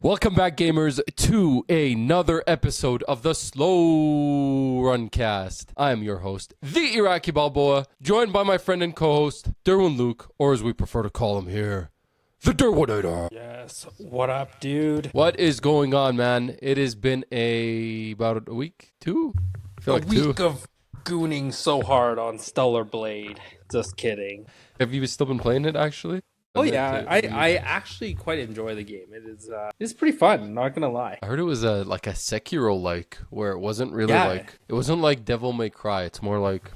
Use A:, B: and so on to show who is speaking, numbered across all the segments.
A: Welcome back, gamers, to another episode of the Slow Runcast. I am your host, the Iraqi Balboa, joined by my friend and co-host, Derwin Luke, or as we prefer to call him here, the Derwinator.
B: Yes, what up, dude?
A: What is going on, man? It has been about a week, two? I feel
B: a
A: like
B: week
A: two.
B: of gooning so hard on Stellar Blade. Just kidding.
A: Have you still been playing it, actually?
B: Oh yeah, I actually quite enjoy the game. It's pretty fun, not gonna lie.
A: I heard it was like a Sekiro-like, where it wasn't really it wasn't like Devil May Cry. It's more like...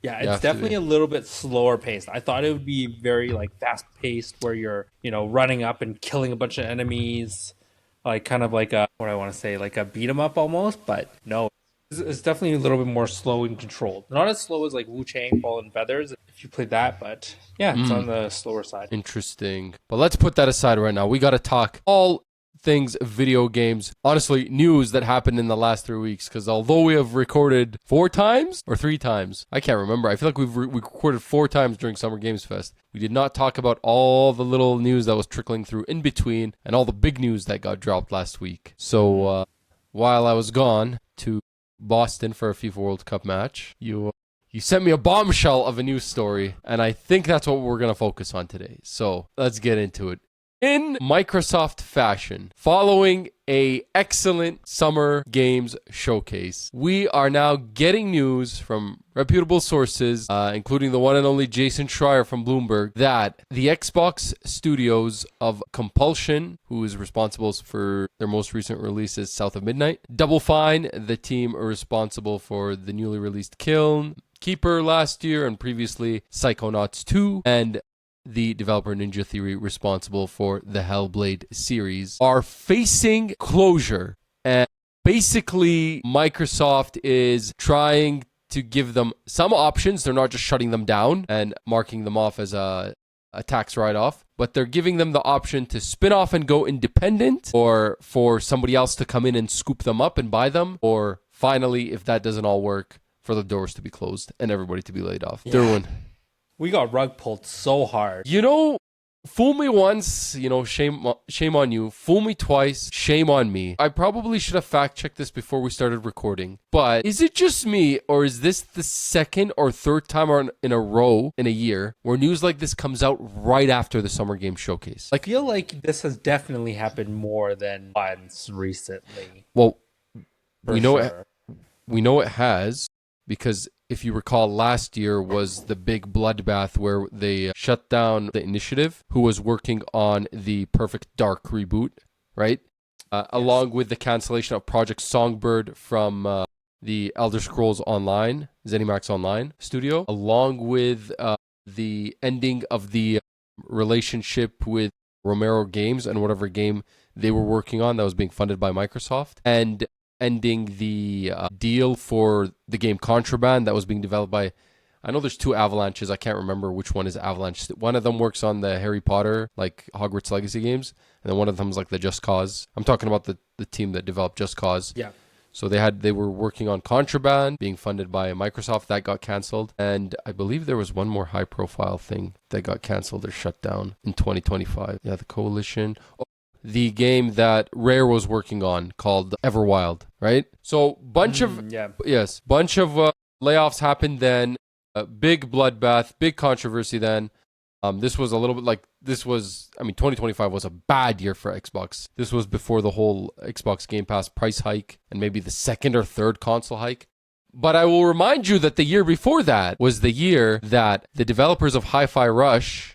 B: Yeah, it's definitely a little bit slower paced. I thought it would be very fast paced, where you're running up and killing a bunch of enemies, kind of like a like a beat 'em up almost. But no, it's definitely a little bit more slow and controlled. Not as slow as like Wu-Chang, Ball and Feathers, if you played that, but yeah, it's on the slower side.
A: Interesting. But let's put that aside right now. We got to talk all things video games. Honestly, news that happened in the last 3 weeks, because although we have recorded 4 times or 3 times, I can't remember. I feel like we recorded 4 times during Summer Games Fest. We did not talk about all the little news that was trickling through in between and all the big news that got dropped last week. So while I was gone to Boston for a FIFA World Cup match, you sent me a bombshell of a news story, and I think that's what we're going to focus on today. So let's get into it. In Microsoft fashion, following an excellent Summer Games showcase, we are now getting news from reputable sources, including the one and only Jason Schreier from Bloomberg, that the Xbox Studios of Compulsion, who is responsible for their most recent releases, South of Midnight, Double Fine, the team responsible for the newly released Kiln, Keeper last year, and previously Psychonauts 2, and the developer Ninja Theory, responsible for the Hellblade series, are facing closure. And basically, Microsoft is trying to give them some options. They're not just shutting them down and marking them off as a tax write-off, but they're giving them the option to spin off and go independent, or for somebody else to come in and scoop them up and buy them, or finally, if that doesn't all work, for the doors to be closed and everybody to be laid off.
B: Yeah.
A: Derwin.
B: We got rug pulled so hard.
A: Fool me once, shame on you. Fool me twice, shame on me. I probably should have fact-checked this before we started recording. But is it just me, or is this the second or third time in a row in a year where news like this comes out right after the Summer Games Showcase?
B: I feel like this has definitely happened more than once recently.
A: Well, we know it has, because if you recall, last year was the big bloodbath where they shut down the initiative, who was working on the Perfect Dark reboot, right? Yes. Along with the cancellation of Project Songbird from the Elder Scrolls Online, ZeniMax Online studio, along with the ending of the relationship with Romero Games and whatever game they were working on that was being funded by Microsoft, and ending the deal for the game Contraband that was being developed by, I know there's 2 Avalanches, I can't remember which one is Avalanche. One of them works on the Harry Potter, like Hogwarts Legacy games, and then one of them is like the Just Cause. I'm talking about the team that developed Just Cause.
B: Yeah.
A: So they were working on Contraband, being funded by Microsoft. That got canceled. And I believe there was one more high profile thing that got canceled or shut down in 2025. Yeah, the Coalition. The game that Rare was working on called Everwild, right? So bunch of layoffs happened then. Big bloodbath, big controversy then. This was a little bit 2025 was a bad year for Xbox. This was before the whole Xbox Game Pass price hike and maybe the second or third console hike. But I will remind you that the year before that was the year that the developers of Hi-Fi Rush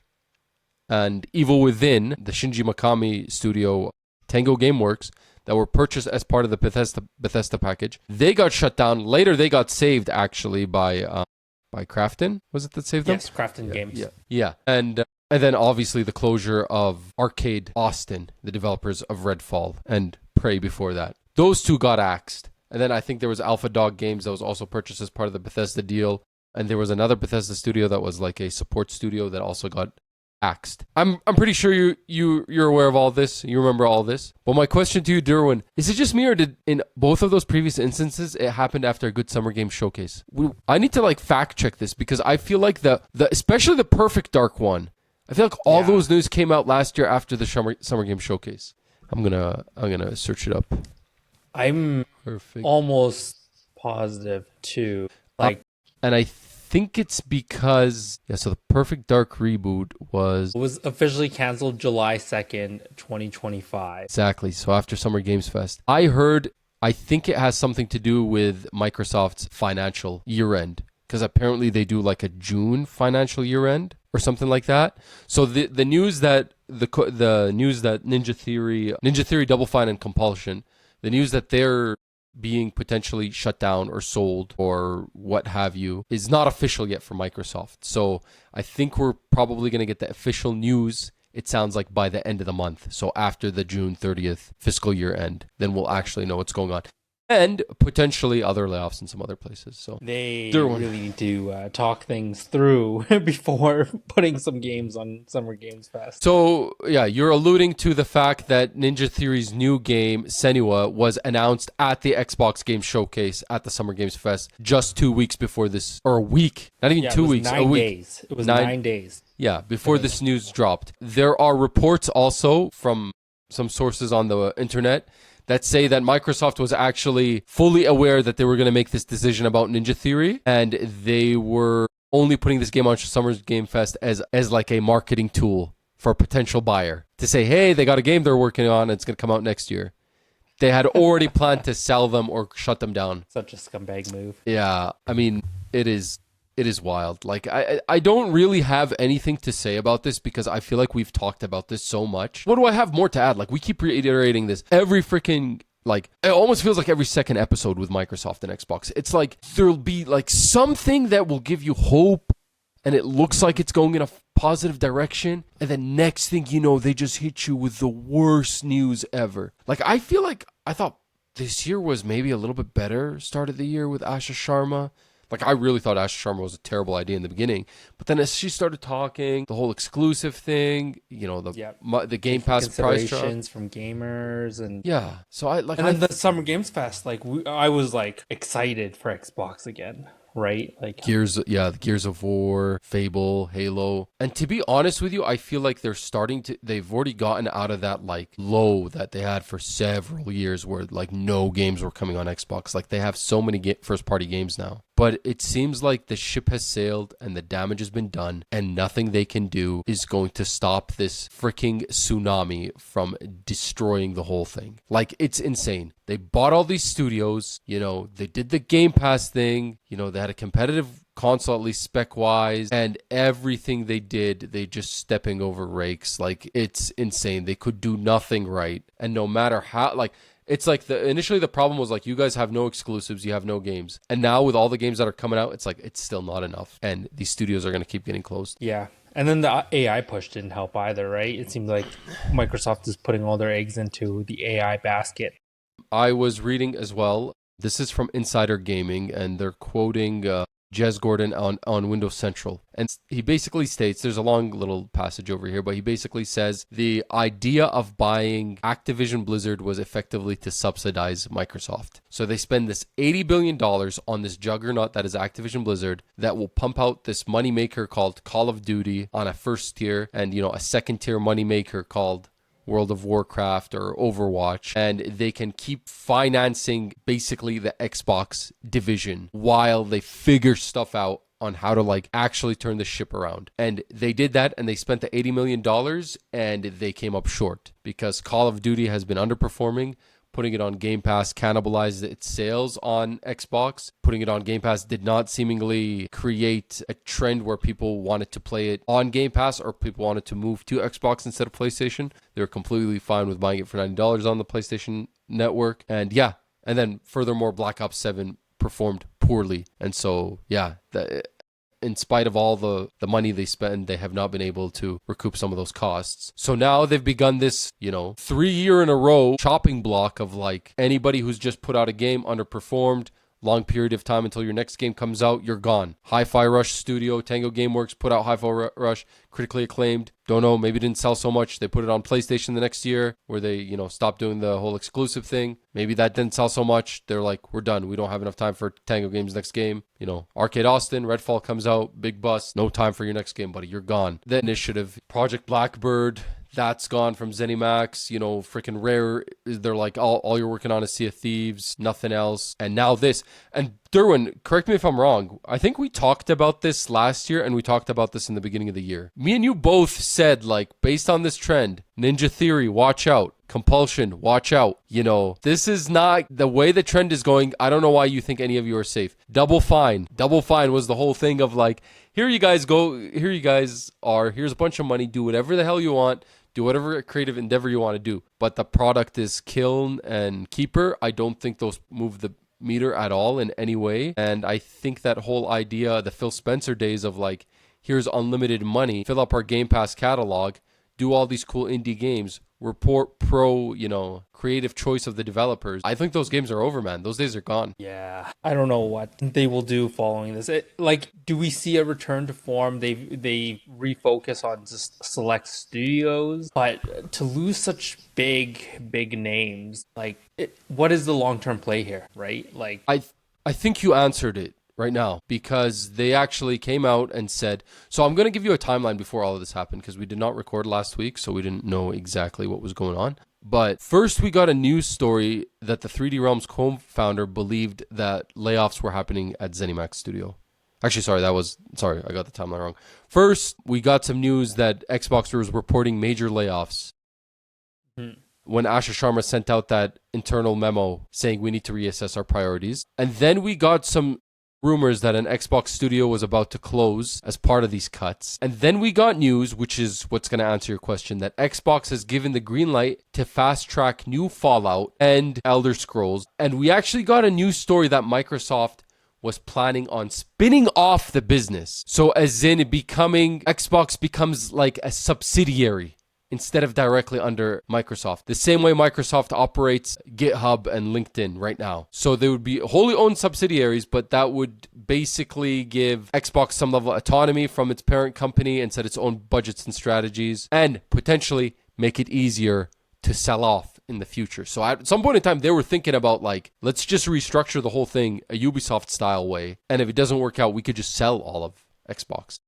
A: and Evil Within, the Shinji Mikami studio, Tango Gameworks, that were purchased as part of the Bethesda package, they got shut down. Later, they got saved, actually, by Krafton. Was it that saved them?
B: Yes, Krafton Games.
A: Yeah. And then, obviously, the closure of Arcade Austin, the developers of Redfall, and Prey before that. Those 2 got axed. And then I think there was Alpha Dog Games that was also purchased as part of the Bethesda deal. And there was another Bethesda studio that was like a support studio that also got axed. I'm pretty sure you're aware of all this. You remember all this. But my question to you, Derwin, is it just me, or did in both of those previous instances it happened after a good Summer Games showcase? I need to fact check this, because I feel like the especially the Perfect Dark one, I feel like all those news came out last year after the Summer Games showcase. I'm gonna search it up.
B: I'm
A: Perfect.
B: almost positive too.
A: And I think it's because so the Perfect Dark reboot was
B: It was officially canceled July 2nd, 2025.
A: exactly. So after Summer Games Fest, I think it has something to do with Microsoft's financial year end, because apparently they do like a June financial year end or something like that. So the news that the news that Ninja Theory, Double Fine, and Compulsion, the news that they're being potentially shut down or sold or what have you is not official yet for Microsoft. So I think we're probably going to get the official news, it sounds like, by the end of the month. So after the June 30th fiscal year end, then we'll actually know what's going on. And potentially other layoffs in some other places. So
B: they really need to talk things through before putting some games on Summer Games Fest.
A: So yeah, you're alluding to the fact that Ninja Theory's new game, Senua, was announced at the Xbox Game Showcase at the Summer Games Fest just 2 weeks before this, or a week, not even 2 weeks, a week.
B: Days. It was 9 days.
A: Yeah, before this news dropped. There are reports also from some sources on the internet that say that Microsoft was actually fully aware that they were going to make this decision about Ninja Theory, and they were only putting this game on Summer Game Fest as like a marketing tool for a potential buyer to say, hey, they got a game they're working on, and it's going to come out next year. They had already planned to sell them or shut them down.
B: Such a scumbag move.
A: Yeah, I mean, it is wild. Like, I don't really have anything to say about this because I feel like we've talked about this so much. What do I have more to add? Like, we keep reiterating this every freaking, like, it almost feels like every second episode with Microsoft and Xbox. It's like there'll be like something that will give you hope and it looks like it's going in a positive direction, and then next thing you know, they just hit you with the worst news ever. Like, I feel like I thought this year was maybe a little bit better start of the year with Asha Sharma. Like, I really thought Asha Sharma was a terrible idea in the beginning. But then as she started talking, the whole exclusive thing, you know, the Game Pass price drop
B: from gamers and
A: so I like.
B: And then the Summer Games Fest, like I was like excited for Xbox again, right? Like
A: Gears of War, Fable, Halo. And to be honest with you, I feel like they've already gotten out of that like low that they had for several years where like no games were coming on Xbox. Like, they have so many first party games now. But it seems like the ship has sailed and the damage has been done, and nothing they can do is going to stop this freaking tsunami from destroying the whole thing. Like, it's insane. They bought all these studios, you know, they did the Game Pass thing, you know, they had a competitive console, at least spec-wise, and everything they did, they just stepping over rakes. Like, it's insane. They could do nothing right. And no matter how, like, it's like initially the problem was like, you guys have no exclusives, you have no games. And now with all the games that are coming out, it's like, it's still not enough. And these studios are going to keep getting closed.
B: Yeah. And then the AI push didn't help either, right? It seems like Microsoft is putting all their eggs into the AI basket.
A: I was reading as well. This is from Insider Gaming, and they're quoting Jez Gordon on Windows Central. And he basically states, there's a long little passage over here, but he basically says the idea of buying Activision Blizzard was effectively to subsidize Microsoft. So they spend this $80 billion on this juggernaut that is Activision Blizzard that will pump out this moneymaker called Call of Duty on a first tier, and, you know, a second tier moneymaker called World of Warcraft or Overwatch, and they can keep financing basically the Xbox division while they figure stuff out on how to like actually turn the ship around. And they did that, and they spent the $80 million, and they came up short because Call of Duty has been underperforming. Putting it on Game Pass cannibalized its sales on Xbox. Putting it on Game Pass did not seemingly create a trend where people wanted to play it on Game Pass or people wanted to move to Xbox instead of PlayStation. They were completely fine with buying it for $90 on the PlayStation Network. And yeah, and then furthermore, Black Ops 7 performed poorly. And so, yeah, in spite of all the money they spend, they have not been able to recoup some of those costs. So now they've begun this, 3 year in a row chopping block of like, anybody who's just put out a game underperformed, long period of time until your next game comes out, you're gone. Hi-Fi Rush Studio, Tango Gameworks put out Hi-Fi Rush, critically acclaimed. Don't know, maybe didn't sell so much. They put it on PlayStation the next year where they, stopped doing the whole exclusive thing. Maybe that didn't sell so much. They're like, we're done. We don't have enough time for Tango Game's next game. Arcade Austin, Redfall comes out, big bust. No time for your next game, buddy. You're gone. The initiative, Project Blackbird, That's gone from ZeniMax, freaking Rare. They're like, all you're working on is Sea of Thieves, nothing else. And now this. And Derwin, correct me if I'm wrong. I think we talked about this last year and we talked about this in the beginning of the year. Me and you both said, like, based on this trend, Ninja Theory, watch out. Compulsion, watch out. This is not the way the trend is going. I don't know why you think any of you are safe. Double Fine. Double Fine was the whole thing of like, here you guys go. Here you guys are. Here's a bunch of money. Do whatever the hell you want. Do whatever creative endeavor you want to do. But the product is Kiln and Keeper. I don't think those move the meter at all in any way. And I think that whole idea, the Phil Spencer days of like, here's unlimited money, fill up our Game Pass catalog, do all these cool indie games, report pro, creative choice of the developers. I think those games are over, man. Those days are gone.
B: Yeah. I don't know what they will do following this. Do we see a return to form? They refocus on just select studios, but to lose such big names, what is the long-term play here, right?
A: I think you answered it right now, because they actually came out and said, so I'm going to give you a timeline before all of this happened, because we did not record last week, so we didn't know exactly what was going on. But first we got a news story that the 3D Realms co-founder believed that layoffs were happening at ZeniMax Studio. Actually, sorry, I got the timeline wrong. First, we got some news that Xbox was reporting major layoffs. When Asha Sharma sent out that internal memo saying we need to reassess our priorities. And then we got some rumors that an Xbox studio was about to close as part of these cuts. And then we got news, which is what's going to answer your question, that Xbox has given the green light to fast track new Fallout and Elder Scrolls. And we actually got a news story that Microsoft was planning on spinning off the business. So as in Xbox becomes like a subsidiary instead of directly under Microsoft. The same way Microsoft operates GitHub and LinkedIn right now. So they would be wholly owned subsidiaries, but that would basically give Xbox some level of autonomy from its parent company and set its own budgets and strategies, and potentially make it easier to sell off in the future. So at some point in time, they were thinking about let's just restructure the whole thing a Ubisoft style way. And if it doesn't work out, we could just sell all of Xbox.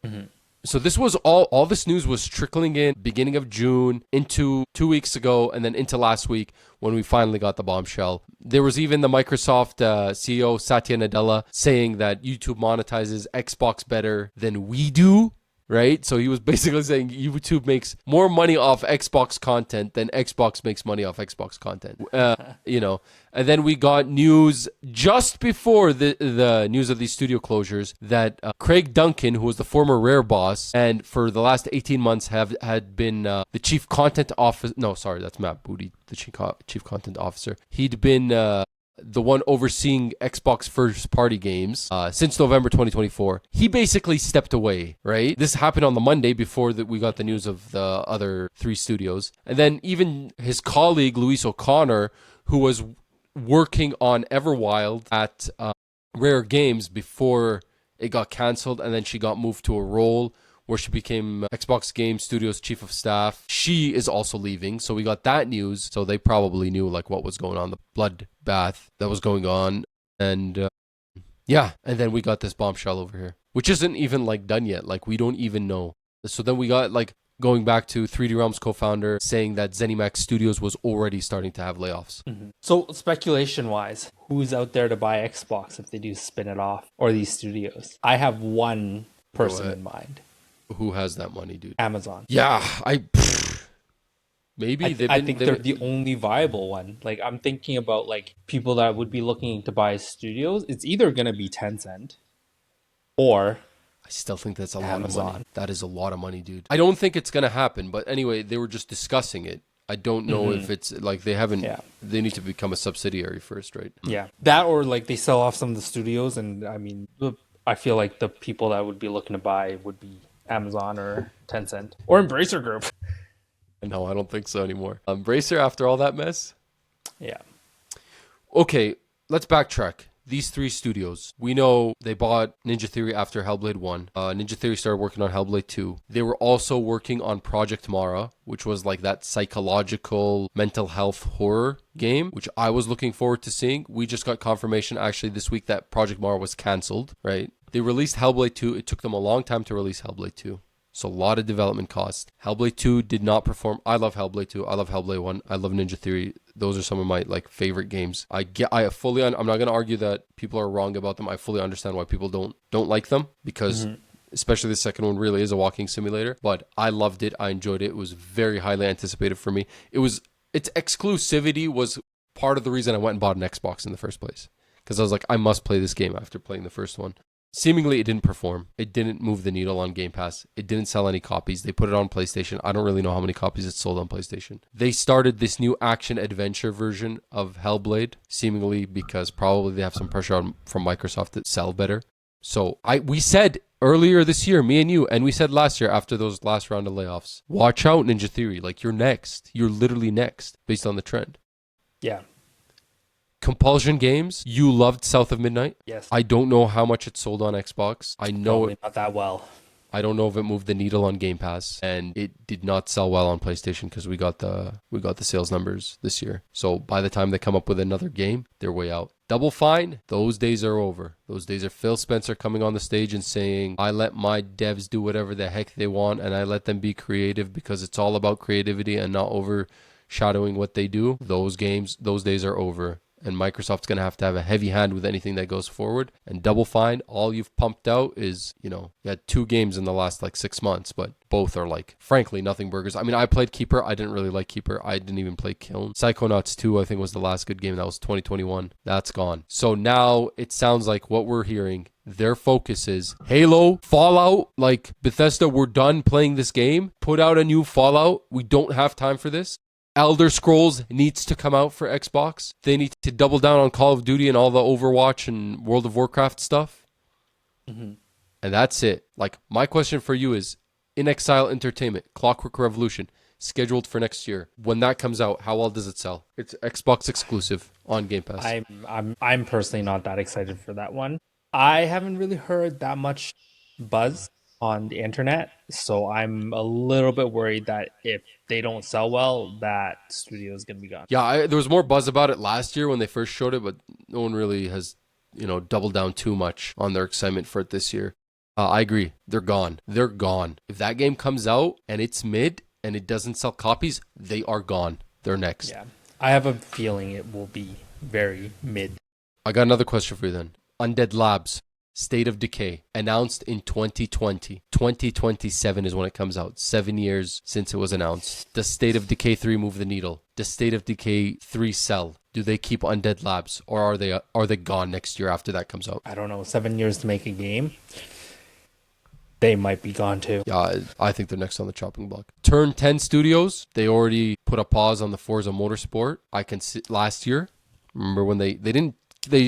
A: Mm-hmm. So this was all this news was trickling in beginning of June into 2 weeks ago and then into last week when we finally got the bombshell. There was even the Microsoft CEO Satya Nadella saying that YouTube monetizes Xbox better than we do. Right? So he was basically saying YouTube makes more money off Xbox content than Xbox makes money off Xbox content. And then we got news just before the news of these studio closures that Craig Duncan, who was the former Rare boss and for the last 18 months had been the chief content officer. No, sorry, that's Matt Booty, the chief content officer. He'd been the one overseeing Xbox first-party games since November 2024. He basically stepped away, right? This happened on the Monday before we got the news of the other three studios. And then even his colleague, Luis O'Connor, who was working on Everwild at Rare Games before it got canceled, and then she got moved to a role where she became Xbox Game Studios Chief of Staff. She is also leaving, so we got that news. So they probably knew what was going on, the bloodbath that was going on. And and then we got this bombshell over here, which isn't even done yet. We don't even know. So then we got going back to 3D Realms co-founder saying that ZeniMax Studios was already starting to have layoffs.
B: Mm-hmm. So speculation-wise, who's out there to buy Xbox if they do spin it off, or these studios? I have one person in mind.
A: Who has that money, dude?
B: Amazon.
A: Yeah, maybe
B: I think they're the only viable one. I'm thinking about people that would be looking to buy studios. It's either going to be Tencent or
A: I still think that's a lot
B: Amazon.
A: of money. That is a lot of money, dude. I don't think it's going to happen, but anyway, they were just discussing it. I don't know if it's they haven't. Yeah. They need to become a subsidiary first, right?
B: Yeah, that or they sell off some of the studios, and I feel like the people that would be looking to buy would be Amazon or Tencent or Embracer Group.
A: No, I don't think so anymore. Embracer after all that mess?
B: Yeah.
A: Okay, let's backtrack. These three studios, we know they bought Ninja Theory after Hellblade 1. Ninja Theory started working on Hellblade 2. They were also working on Project Mara, which was that psychological mental health horror game, which I was looking forward to seeing. We just got confirmation actually this week that Project Mara was canceled, right? They released Hellblade 2. It took them a long time to release Hellblade 2. So a lot of development costs. Hellblade 2 did not perform. I love Hellblade 2. I love Hellblade 1. I love Ninja Theory. Those are some of my like favorite games. I'm not going to argue that people are wrong about them. I fully understand why people don't like them, because especially the second one really is a walking simulator, but I loved it. I enjoyed it. It was very highly anticipated for me. Its exclusivity was part of the reason I went and bought an Xbox in the first place, because I was like, I must play this game after playing the first one. Seemingly, it didn't perform. It didn't move the needle on Game Pass. It didn't sell any copies. They put it on PlayStation. I don't really know how many copies it sold on PlayStation. They started this new action-adventure version of Hellblade, seemingly because probably they have some pressure from Microsoft to sell better. So we said earlier this year, me and you, and we said last year after those last round of layoffs, watch out, Ninja Theory. Like, you're next. You're literally next based on the trend.
B: Yeah.
A: Compulsion Games, you loved South of Midnight.
B: Yes.
A: I don't know how much it sold on Xbox. I know
B: probably not that well.
A: I don't know if it moved the needle on Game Pass, and it did not sell well on PlayStation because we got the sales numbers this year. So by the time they come up with another game, they're way out. Double Fine, those days are over. Those days are Phil Spencer coming on the stage and saying, I let my devs do whatever the heck they want, and I let them be creative because it's all about creativity and not overshadowing what they do. Those days are over. And Microsoft's going to have a heavy hand with anything that goes forward. And Double Fine, all you've pumped out is, you had 2 games in the last 6 months, but both are frankly, nothing burgers. I mean, I played Keeper. I didn't really like Keeper. I didn't even play Kiln. Psychonauts 2, I think, was the last good game. That was 2021. That's gone. So now it sounds like what we're hearing, their focus is Halo, Fallout. Like, Bethesda, we're done playing this game. Put out a new Fallout. We don't have time for this. Elder Scrolls needs to come out for Xbox. They need to double down on Call of Duty and all the Overwatch and World of Warcraft stuff. Mm-hmm. And that's it. My question for you is, In Exile Entertainment, Clockwork Revolution, scheduled for next year. When that comes out, how well does it sell? It's Xbox exclusive on Game Pass.
B: I'm personally not that excited for that one. I haven't really heard that much buzz on the internet, so I'm a little bit worried that if they don't sell well, that studio is going to be gone.
A: Yeah, there was more buzz about it last year when they first showed it, but no one really has, doubled down too much on their excitement for it this year. I agree. They're gone. They're gone. If that game comes out and it's mid and it doesn't sell copies, they are gone. They're next.
B: Yeah, I have a feeling it will be very mid.
A: I got another question for you then. Undead Labs. State of Decay, announced in 2020. 2027 is when it comes out. 7 years since it was announced. Does State of Decay 3 move the needle? Does State of Decay 3 sell? Do they keep Undead Labs, or are they gone next year after that comes out?
B: I don't know. 7 years to make a game. They might be gone too.
A: Yeah, I think they're next on the chopping block. Turn 10 Studios, they already put a pause on the Forza Motorsport. I can see last year. Remember when they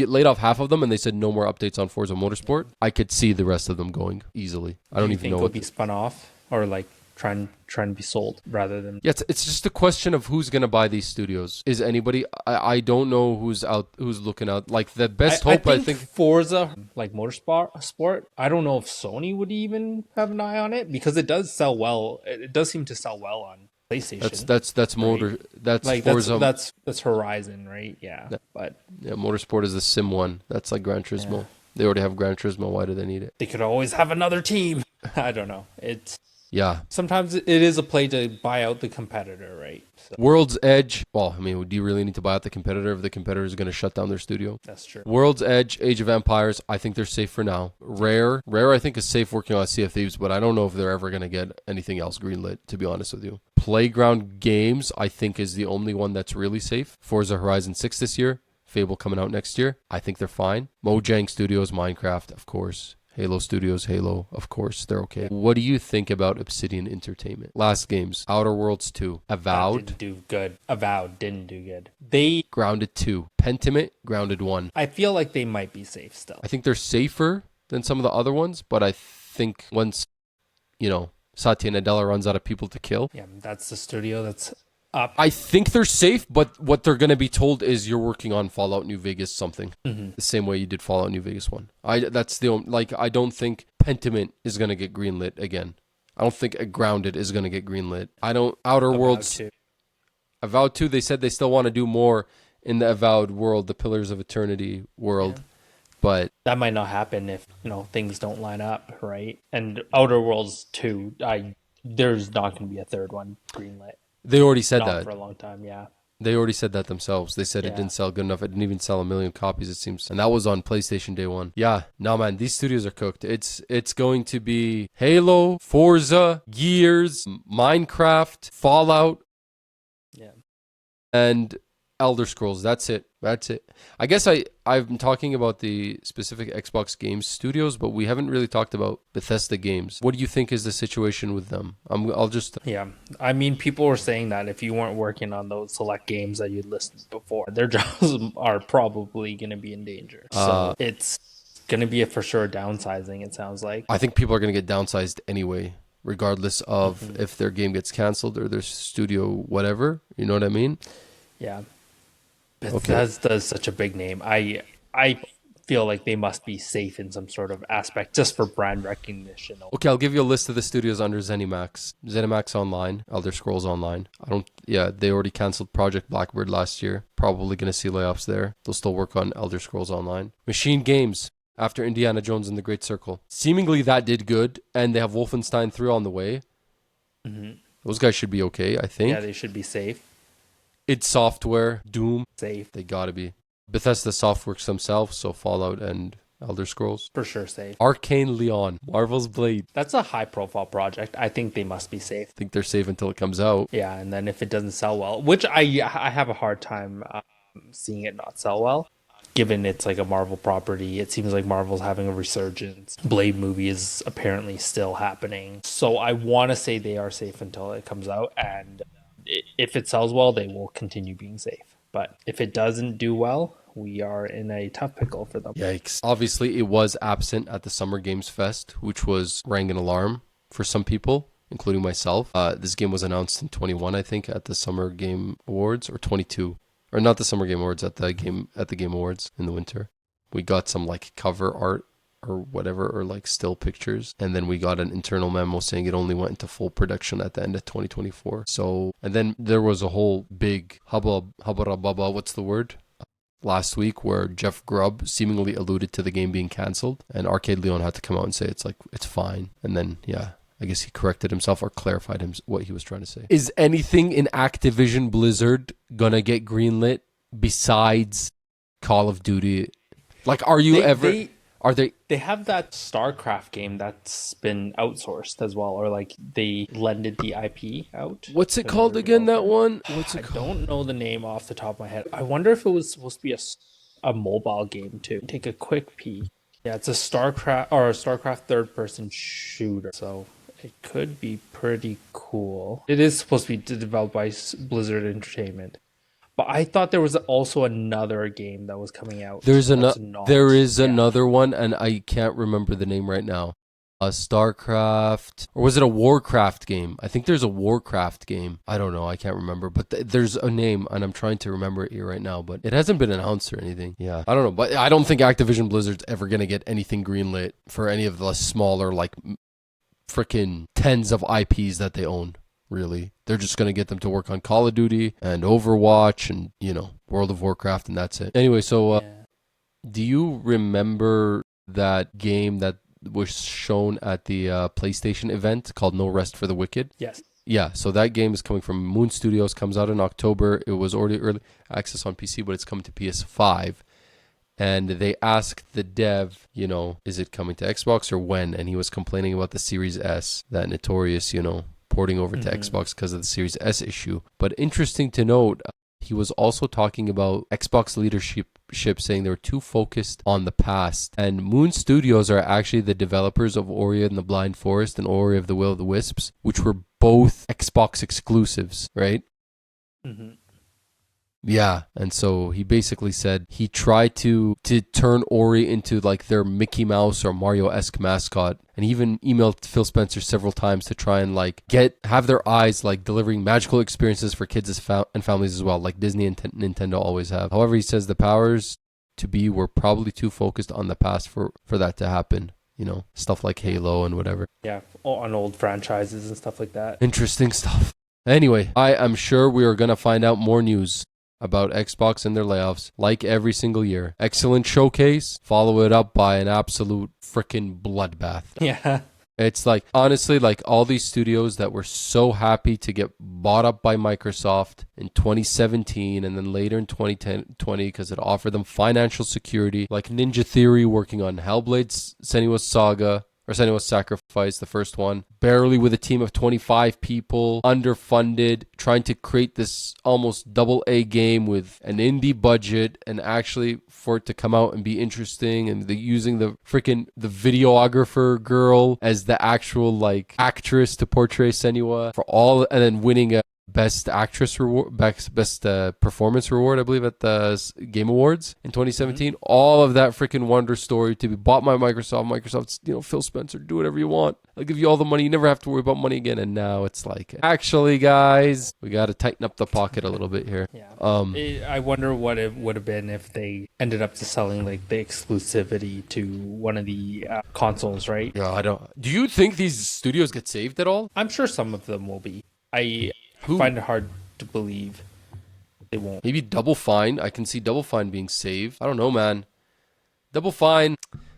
A: laid off half of them and they said no more updates on Forza Motorsport. I could see the rest of them going easily. I don't even know.
B: Think it'll be spun off or trying to be sold rather than.
A: Yeah, it's just a question of who's gonna buy these studios. Is anybody? I don't know who's looking out. The best hope I think
B: Forza Motorsport. I don't know if Sony would even have an eye on it because it does sell well. It does seem to sell well on PlayStation.
A: That's motor.
B: Right?
A: That's Forza.
B: That's Horizon, right? Yeah, but
A: Motorsport is the Sim one. That's like Gran Turismo. Yeah. They already have Gran Turismo. Why do they need it?
B: They could always have another team. I don't know.
A: Yeah.
B: Sometimes it is a play to buy out the competitor, right? So.
A: World's Edge. Well, I mean, do you really need to buy out the competitor if the competitor is going to shut down their studio?
B: That's true.
A: World's Edge, Age of Empires. I think they're safe for now. Rare, I think is safe working on Sea of Thieves, but I don't know if they're ever going to get anything else greenlit, to be honest with you. Playground Games, I think, is the only one that's really safe. Forza Horizon 6 this year. Fable coming out next year. I think they're fine. Mojang Studios, Minecraft, of course. Halo Studios, Halo, of course, they're okay. What do you think about Obsidian Entertainment? Last games, Outer Worlds 2, Avowed.
B: Didn't do good. Avowed didn't do good. They
A: Grounded 2, Pentiment, Grounded 1.
B: I feel like they might be safe still.
A: I think they're safer than some of the other ones, but I think once, Satya Nadella runs out of people to kill.
B: Yeah, that's the studio that's up.
A: I think they're safe, but what they're going to be told is you're working on Fallout New Vegas something. Mm-hmm. The same way you did Fallout New Vegas 1. I don't think Pentiment is going to get greenlit again. I don't think Grounded is going to get greenlit. Outer Worlds. Avowed 2, they said they still want to do more in the Avowed world, the Pillars of Eternity world. But
B: that might not happen if, things don't line up, right? And Outer Worlds 2, there's not going to be a third one greenlit.
A: they already said
B: Not
A: that.
B: for a long time, yeah.
A: They already said that themselves. They said it didn't sell good enough. It didn't even sell 1 million copies, it seems. And that was on PlayStation Day 1. Yeah, no, man, these studios are cooked. It's going to be Halo, Forza, Gears, Minecraft, Fallout, and Elder Scrolls. That's it. I guess I've been talking about the specific Xbox Games studios, but we haven't really talked about Bethesda Games. What do you think is the situation with them? I'll just...
B: Yeah. I mean, people were saying that if you weren't working on those select games that you'd listed before, their jobs are probably going to be in danger. So it's going to be a for sure downsizing, it sounds like.
A: I think people are going to get downsized anyway, regardless of if their game gets canceled or their studio whatever. You know what I mean?
B: Yeah. Bethesda is such a big name. I feel like they must be safe in some sort of aspect just for brand recognition.
A: Okay, I'll give you a list of the studios under ZeniMax. ZeniMax Online, Elder Scrolls Online. They already canceled Project Blackbird last year. Probably going to see layoffs there. They'll still work on Elder Scrolls Online. Machine Games, after Indiana Jones and the Great Circle. Seemingly that did good, and they have Wolfenstein 3 on the way. Those guys should be okay, I think.
B: Yeah, they should be safe.
A: id Software, Doom.
B: Safe.
A: They gotta be. Bethesda Softworks themselves, so Fallout and Elder Scrolls.
B: For sure safe.
A: Arcane Leon, Marvel's Blade.
B: That's a high profile project. I think they must be safe.
A: I think they're safe until it comes out.
B: Yeah, and then if it doesn't sell well, which I have a hard time seeing it not sell well, given it's like a Marvel property. It seems like Marvel's having a resurgence. Blade movie is apparently still happening. So I want to say they are safe until it comes out, and if it sells well, they will continue being safe. But if it doesn't do well, we are in a tough pickle for them.
A: Yikes. Obviously, it was absent at the Summer Games Fest, which was rang an alarm for some people, including myself. This game was announced in 21, I think, at the Summer Game Awards, or 22. Or not the Summer Game Awards, at the Game Awards in the winter. We got some like cover art or whatever, or like still pictures. And then we got an internal memo saying it only went into full production at the end of 2024. So, and then there was a whole big hubba, what's the word? Last week where Jeff Grubb seemingly alluded to the game being canceled, and Arcade Leon had to come out and say it's fine. And then, I guess he corrected himself or clarified what he was trying to say. Is anything in Activision Blizzard gonna get greenlit besides Call of Duty? Like, are you They
B: have that StarCraft game that's been outsourced as well, or like they lended the IP out.
A: What's it called again, that one? What's it called?
B: I don't know the name off the top of my head. I wonder if it was supposed to be a mobile game too. Take a quick peek. Yeah, it's a StarCraft third-person shooter. So it could be pretty cool. It is supposed to be developed by Blizzard Entertainment. But I thought there was also another game that was coming out.
A: There is another one, and I can't remember the name right now. A StarCraft, or was it a Warcraft game? I think there's a Warcraft game. I don't know. I can't remember. But there's a name, and I'm trying to remember it here right now. But it hasn't been announced or anything. Yeah, I don't know. But I don't think Activision Blizzard's ever going to get anything greenlit for any of the smaller, like, freaking tens of IPs that they own. Really, they're just going to get them to work on Call of Duty and Overwatch and, World of Warcraft, and that's it. Anyway, so do you remember that game that was shown at the PlayStation event called No Rest for the Wicked?
B: Yes.
A: Yeah, so that game is coming from Moon Studios, comes out in October. It was already early access on PC, but it's coming to PS5. And they asked the dev, is it coming to Xbox or when? And he was complaining about the Series S, that notorious, porting over to Xbox because of the Series S issue. But interesting to note, he was also talking about Xbox leadership saying they were too focused on the past. And Moon Studios are actually the developers of Ori and the Blind Forest and Ori of the Will of the Wisps, which were both Xbox exclusives, right?
B: Mm-hmm.
A: Yeah, and so he basically said he tried to turn Ori into like their Mickey Mouse or Mario-esque mascot, and he even emailed Phil Spencer several times to try and like have their eyes like delivering magical experiences for kids and families as well, like Disney and Nintendo always have. However, he says the powers to be were probably too focused on the past for that to happen. Stuff like Halo and whatever.
B: Yeah, on old franchises and stuff like that.
A: Interesting stuff. Anyway, I am sure we are going to find out more news about Xbox and their layoffs, like every single year. Excellent showcase, follow it up by an absolute freaking bloodbath.
B: Yeah.
A: It's like, honestly, like all these studios that were so happy to get bought up by Microsoft in 2017 and then later in 2020 because it offered them financial security, like Ninja Theory working on Hellblade's Senua's Saga, or Senua's Sacrifice, the first one, barely with a team of 25 people, underfunded, trying to create this almost double A game with an indie budget and actually for it to come out and be interesting, and using the videographer girl as the actual like actress to portray Senua for all, and then winning a Best Actress reward, best performance reward, I believe, at the Game Awards in 2017. All of that freaking wonder story to be bought by Microsoft. Microsoft's, Phil Spencer, do whatever you want. I'll give you all the money. You never have to worry about money again. And now it's like, actually, guys, we got to tighten up the pocket a little bit here.
B: Yeah. I wonder what it would have been if they ended up just selling like the exclusivity to one of the consoles, right?
A: Yeah, I don't. Do you think these studios get saved at all?
B: I'm sure some of them will be. I find it hard to believe they won't.
A: Maybe Double Fine. I can see Double Fine being saved. I don't know, man. Double Fine,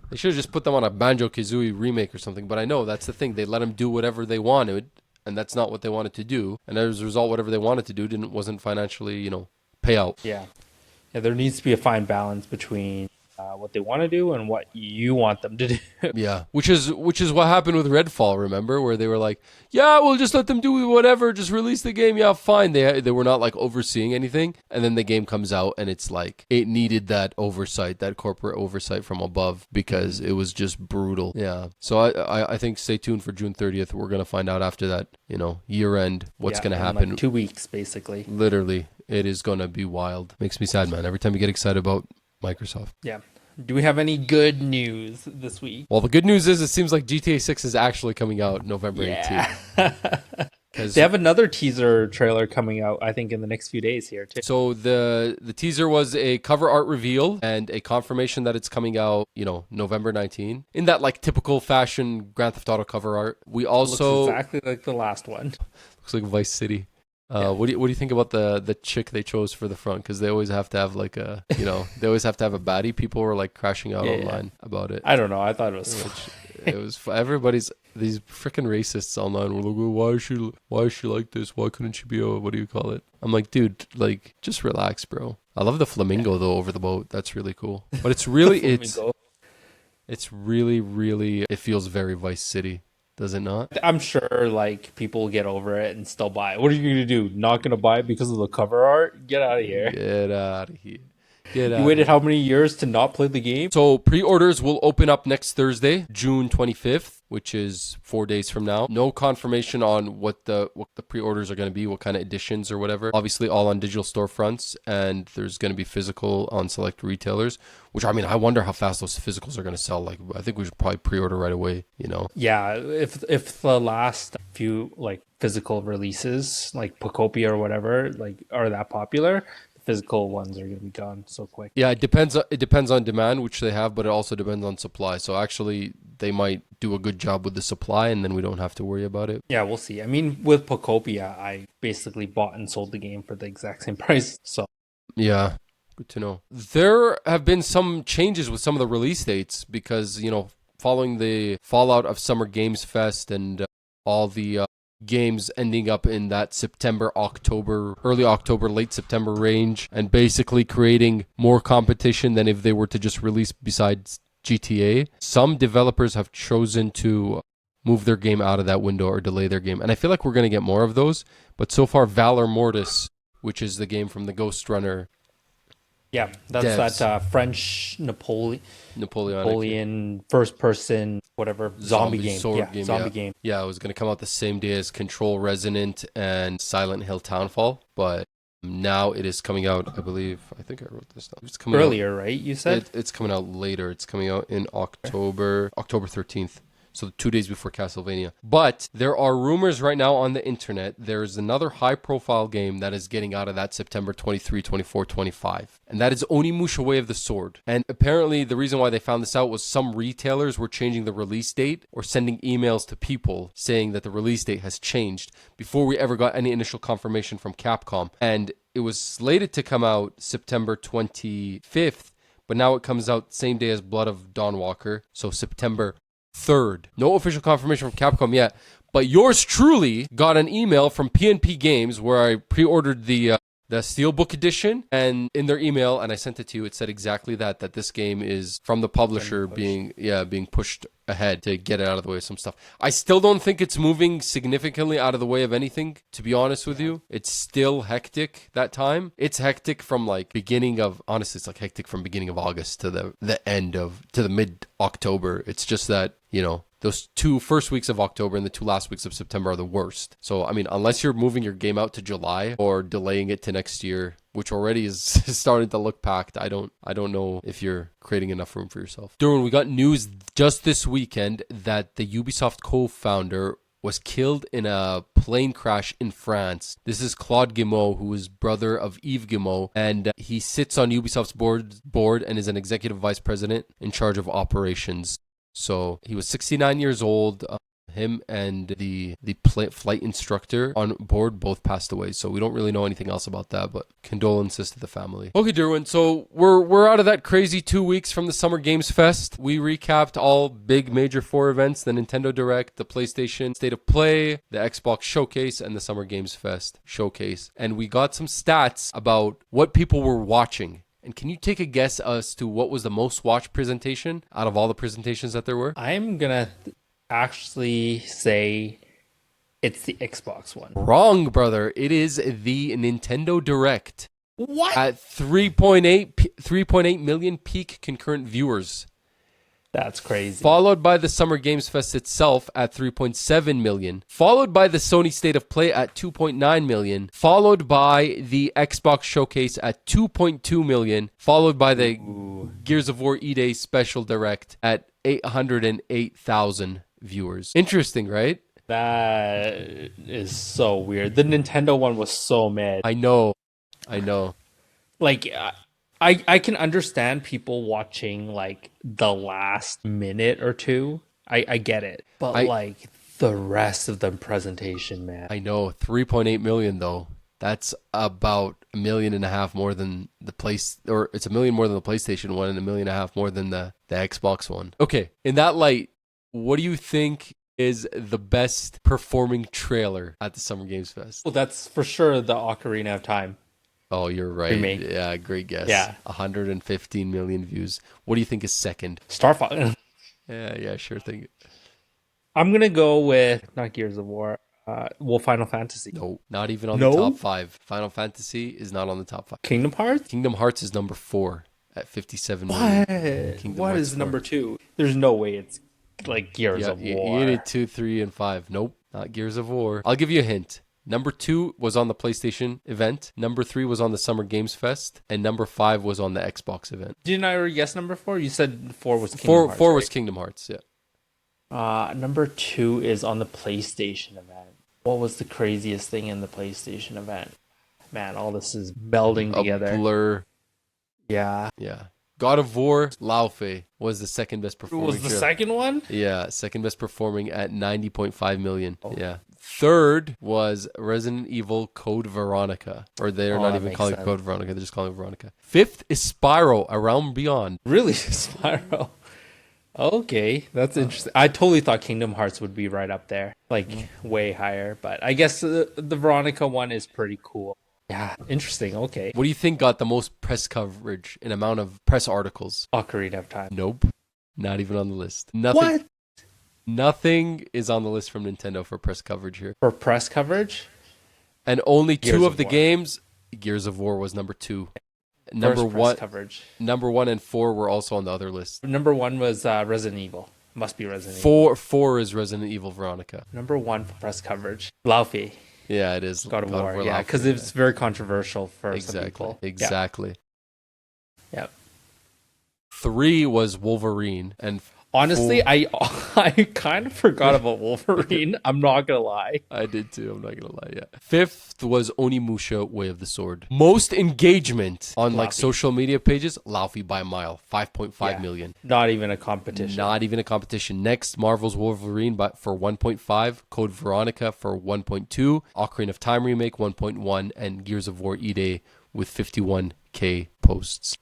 A: they should have just put them on a Banjo-Kazooie remake or something. But I know that's the thing. They let them do whatever they wanted, and that's not what they wanted to do. And as a result, whatever they wanted to do wasn't financially, payout.
B: Yeah. Yeah, there needs to be a fine balance between what they want to do and what you want them to do.
A: Yeah, which is what happened with Redfall, remember, where they were like, yeah, we'll just let them do whatever, just release the game, yeah, fine. They were not like overseeing anything, and then the game comes out and it's like it needed that oversight, that corporate oversight from above, because it was just brutal. Yeah, so I think stay tuned for June 30th. We're gonna find out after that, year end, what's gonna happen.
B: Like 2 weeks, basically.
A: Literally, it is gonna be wild. Makes me sad, man. Every time you get excited about Microsoft.
B: Yeah. Do we have any good news this week?
A: Well, the good news is it seems like GTA 6 is actually coming out November 18th.
B: They have another teaser trailer coming out, I think, in the next few days here, too.
A: So the teaser was a cover art reveal and a confirmation that it's coming out, November 19. In that, like, typical fashion Grand Theft Auto cover art. We also...
B: Looks exactly like the last one.
A: Looks like Vice City. What do you think about the chick they chose for the front? Because they always have to have like a, they always have to have a baddie. People were like crashing out online about it.
B: I don't know. I thought it was
A: it was everybody's, these freaking racists online were like, well, why is she like this? Why couldn't she be a, what do you call it? I'm like, dude, like, just relax, bro. I love the flamingo though over the boat. That's really cool. But it's really it's really, really, it feels very Vice City. Does it not?
B: I'm sure like people get over it and still buy it. What are you going to do? Not going to buy it because of the cover art? Get out of here.
A: Get out of here.
B: You waited how many years to not play the game?
A: So pre-orders will open up next Thursday, June 25th, which is 4 days from now. No confirmation on what the pre-orders are going to be, what kind of editions or whatever. Obviously all on digital storefronts, and there's going to be physical on select retailers, which, I mean, I wonder how fast those physicals are going to sell. Like, I think we should probably pre-order right away,
B: Yeah, if the last few like physical releases, like Pocopia or whatever, like are that popular, physical ones are going to be gone so quick.
A: Yeah, it depends on demand, which they have, but it also depends on supply. So actually, they might do a good job with the supply, and then we don't have to worry about it.
B: Yeah, we'll see. I mean, with Pocopia, I basically bought and sold the game for the exact same price. So
A: yeah, good to know. There have been some changes with some of the release dates because, following the fallout of Summer Games Fest and all the games ending up in that September, October, early October, late September range, and basically creating more competition than if they were to just release besides GTA. Some developers have chosen to move their game out of that window or delay their game. And I feel like we're going to get more of those. But so far, Valor Mortis, which is the game from the Ghost Runner.
B: Yeah, that's devs. That French Napoleon first person, whatever, zombie game. Zombie game.
A: Yeah, it was going to come out the same day as Control Resonant and Silent Hill Townfall, but now it is coming out, I believe. I think I wrote this down. It's coming
B: earlier, right? You said?
A: It's coming out later. It's coming out in October 13th. So 2 days before Castlevania. But there are rumors right now on the internet. There's another high-profile game that is getting out of that September 23, 24, 25. And that is Onimusha Way of the Sword. And apparently the reason why they found this out was some retailers were changing the release date or sending emails to people saying that the release date has changed before we ever got any initial confirmation from Capcom. And it was slated to come out September 25th, but now it comes out same day as Blood of Dawn Walker, so September 3rd. No official confirmation from Capcom yet, but yours truly got an email from PNP Games where I pre-ordered the Steelbook edition, and in their email, and I sent it to you, it said exactly that this game is from the publisher being pushed ahead to get it out of the way of some stuff. I still don't think it's moving significantly out of the way of anything, to be honest with you. It's still hectic that time. It's hectic from like honestly, it's like hectic from beginning of August to the mid-October. It's just that, those 2 first weeks of October and the 2 last weeks of September are the worst. So, I mean, unless you're moving your game out to July or delaying it to next year, which already is starting to look packed, I don't know if you're creating enough room for yourself. Derwin, we got news just this weekend that the Ubisoft co-founder was killed in a plane crash in France. This is Claude Guillemot, who is brother of Yves Guillemot, and he sits on Ubisoft's board and is an executive vice president in charge of operations. So he was 69 years old. Him and the flight instructor on board both passed away. So we don't really know anything else about that, but condolences to the family. Okay, Derwin. So we're out of that crazy 2 weeks from the Summer Games Fest. We recapped all big major 4 events: the Nintendo Direct, the PlayStation State of Play, the Xbox Showcase, and the Summer Games Fest Showcase. And we got some stats about what people were watching. And can you take a guess as to what was the most watched presentation out of all the presentations that there were?
B: I'm going to actually say it's the Xbox one.
A: Wrong, brother. It is the Nintendo Direct.
B: What?
A: At 3.8 million peak concurrent viewers.
B: That's crazy.
A: Followed by the Summer Games Fest itself at 3.7 million. Followed by the Sony State of Play at 2.9 million. Followed by the Xbox Showcase at 2.2 million. Followed by the Gears of War E-Day Special Direct at 808,000 viewers. Interesting, right?
B: That is so weird. The Nintendo one was so mad.
A: I know.
B: Like, I can understand people watching like the last minute or two. I get it. But like the rest of the presentation, man.
A: I know. 3.8 million though. That's about 1.5 million more than it's 1 million more than the PlayStation one and 1.5 million more than the Xbox one. Okay. In that light, what do you think is the best performing trailer at the Summer Games Fest?
B: Well, that's for sure the Ocarina of Time.
A: Oh, you're right.
B: Remake.
A: Yeah, great guess.
B: Yeah.
A: 115 million views. What do you think is second?
B: Star Fox.
A: Yeah, sure thing.
B: I'm going to go with, not Gears of War, Final Fantasy.
A: No, not even on the top 5. Final Fantasy is not on the top 5.
B: Kingdom Hearts?
A: Kingdom Hearts is number 4 at 57 million.
B: What is number 2? There's no way it's like Gears of War.
A: You needed 2, 3, and 5. Nope, not Gears of War. I'll give you a hint. Number 2 was on the PlayStation event. Number 3 was on the Summer Games Fest. And number 5 was on the Xbox event.
B: Didn't I already guess number 4? You said 4 was Kingdom Hearts.
A: 4 was Kingdom Hearts, yeah.
B: Number 2 is on the PlayStation event. What was the craziest thing in the PlayStation event? Man, all this is melding together.
A: A blur.
B: Yeah.
A: God of War, Lao Fei was the second best performing.
B: Was the second one?
A: Yeah, second best performing at 90.5 million. Oh. Yeah. Third was Resident Evil Code Veronica. Or they're not even calling it Code Veronica, they're just calling it Veronica. Fifth is Spyro, A Realm Beyond.
B: Really? Spyro? Okay, that's interesting. I totally thought Kingdom Hearts would be right up there, like way higher. But I guess the Veronica one is pretty cool. Yeah, interesting. Okay.
A: What do you think got the most press coverage in amount of press articles?
B: Ocarina of Time.
A: Nope. Not even on the list. Nothing.
B: What?
A: Nothing is on the list from Nintendo for press coverage here.
B: For press coverage?
A: And only two of the games, Gears of War was number 2. Number one
B: coverage.
A: Number 1 and 4 were also on the other list.
B: Number 1 was Resident Evil. Must be Resident Evil.
A: 4 is Resident Evil Veronica.
B: Number 1 for press coverage. Laufey.
A: Yeah, it is.
B: God of War. Yeah, because it's very controversial for some people.
A: Exactly.
B: Yep.
A: 3 was Wolverine, and
B: Honestly, I kind of forgot about Wolverine. I'm not gonna lie.
A: I did too. I'm not gonna lie. Yeah. Fifth was Onimusha: Way of the Sword. Most engagement on like social media pages. Laufey by a mile. 5.5 million.
B: Not even a competition.
A: Not even a competition. Next, Marvel's Wolverine for 1.5. Code Veronica for 1.2. Ocarina of Time remake 1.1, and Gears of War E-Day with 51K posts.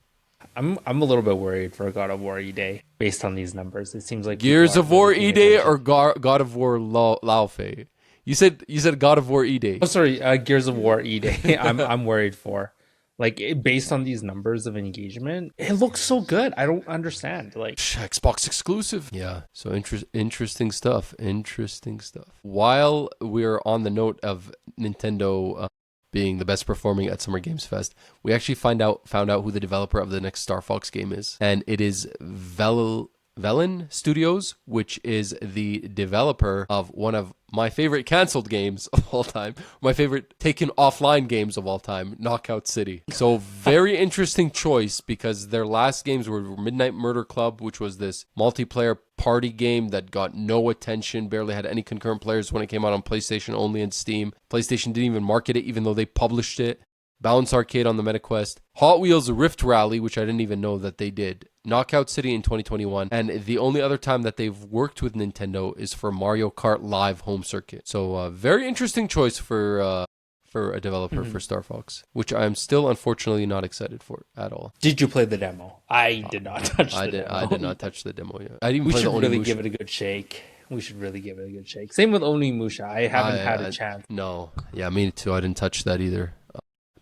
B: I'm a little bit worried for God of War E-Day based on these numbers. It seems like
A: Gears of War E-Day or God of War Laufey? You said God of War E-Day.
B: Oh, sorry, Gears of War E-Day. I'm worried for, like, based on these numbers of engagement, it looks so good. I don't understand. Like,
A: Xbox exclusive. Yeah. So interesting stuff. Interesting stuff. While we're on the note of Nintendo being the best performing at Summer Games Fest, we actually found out who the developer of the next Star Fox game is, and it is Velan Studios, which is the developer of one of my favorite canceled games of all time, my favorite taken offline games of all time, Knockout City. So very interesting choice, because their last games were Midnight Murder Club, which was this multiplayer party game that got no attention, barely had any concurrent players when it came out on PlayStation only and Steam. PlayStation didn't even market it, even though they published it. Balance Arcade on the MetaQuest. Hot Wheels Rift Rally, which I didn't even know that they did. Knockout City in 2021. And the only other time that they've worked with Nintendo is for Mario Kart Live Home Circuit. So very interesting choice for a developer for Star Fox, which I'm still unfortunately not excited for at all.
B: Did you play the demo? I did not touch the demo.
A: I did not touch the demo yet. I didn't
B: we
A: play
B: should
A: the
B: really
A: Onimusha.
B: give it a good shake. We should really give it a good shake. Same with Onimusha. I haven't had a chance.
A: No. Yeah, me too. I didn't touch that either.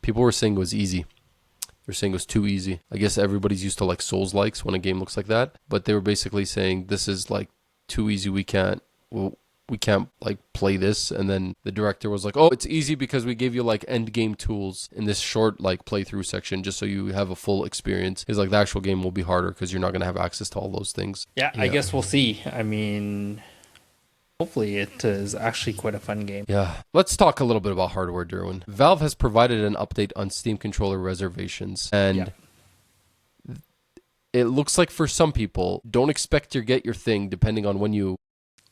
A: People were saying it was easy. They were saying it was too easy. I guess everybody's used to like Souls-likes when a game looks like that, but they were basically saying this is like too easy. We can't like play this. And then the director was like, "Oh, it's easy because we gave you like end game tools in this short like playthrough section just so you have a full experience." He's like, the actual game will be harder because you're not going to have access to all those things.
B: Yeah, I guess we'll see. I mean, hopefully it is actually quite a fun game.
A: Yeah. Let's talk a little bit about hardware, Derwin. Valve has provided an update on Steam controller reservations, and it looks like for some people, don't expect to get your thing depending on when you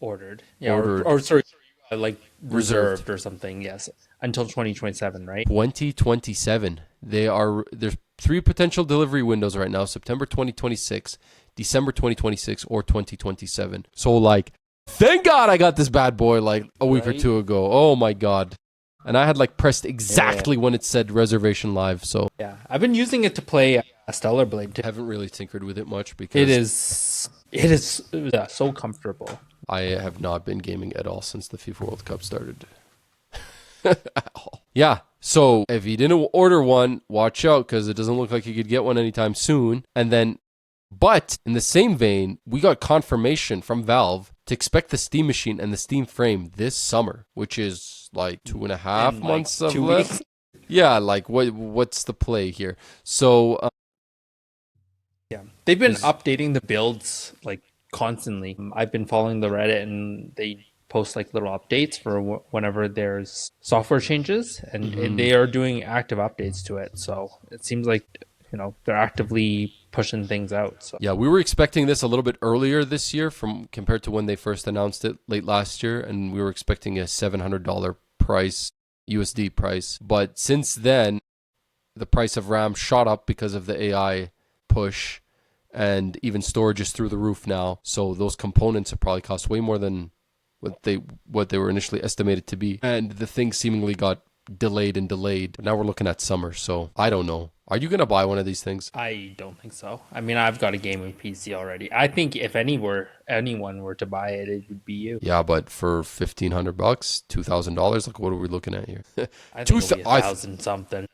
B: ordered. Yeah, or sorry, like reserved or something. Yes, until 2027, right?
A: 2027. There's 3 potential delivery windows right now: September 2026, December 2026, or 2027. So like, thank God I got this bad boy like a week or two ago. Oh my God. And I had like pressed exactly when it said reservation live. So
B: yeah, I've been using it to play Stellar Blade too.
A: I haven't really tinkered with it much because
B: it is so comfortable.
A: I have not been gaming at all since the FIFA World Cup started. Yeah. So if you didn't order one, watch out, because it doesn't look like you could get one anytime soon. And then, but in the same vein, we got confirmation from Valve to expect the Steam Machine and the Steam Frame this summer, which is like 2.5 months of left. Yeah, like what's the play here? So
B: yeah, they've been updating the builds like constantly. I've been following the Reddit, and they post like little updates for whenever there's software changes, and they are doing active updates to it. So it seems like, you know, they're actively pushing things out. So
A: yeah, we were expecting this a little bit earlier this year compared to when they first announced it late last year, and we were expecting a $700 price, USD price. But since then, the price of RAM shot up because of the AI push, and even storage is through the roof now. So those components have probably cost way more than what they were initially estimated to be, and the thing seemingly got delayed. But now we're looking at summer, so I don't know. Are you gonna buy one of these things?
B: I don't think so. I mean, I've got a gaming PC already. I think if anyone were to buy it, it would be you.
A: Yeah, but for $1,500, $2,000, like what are we looking at here?
B: I think it'll be 1,000 something.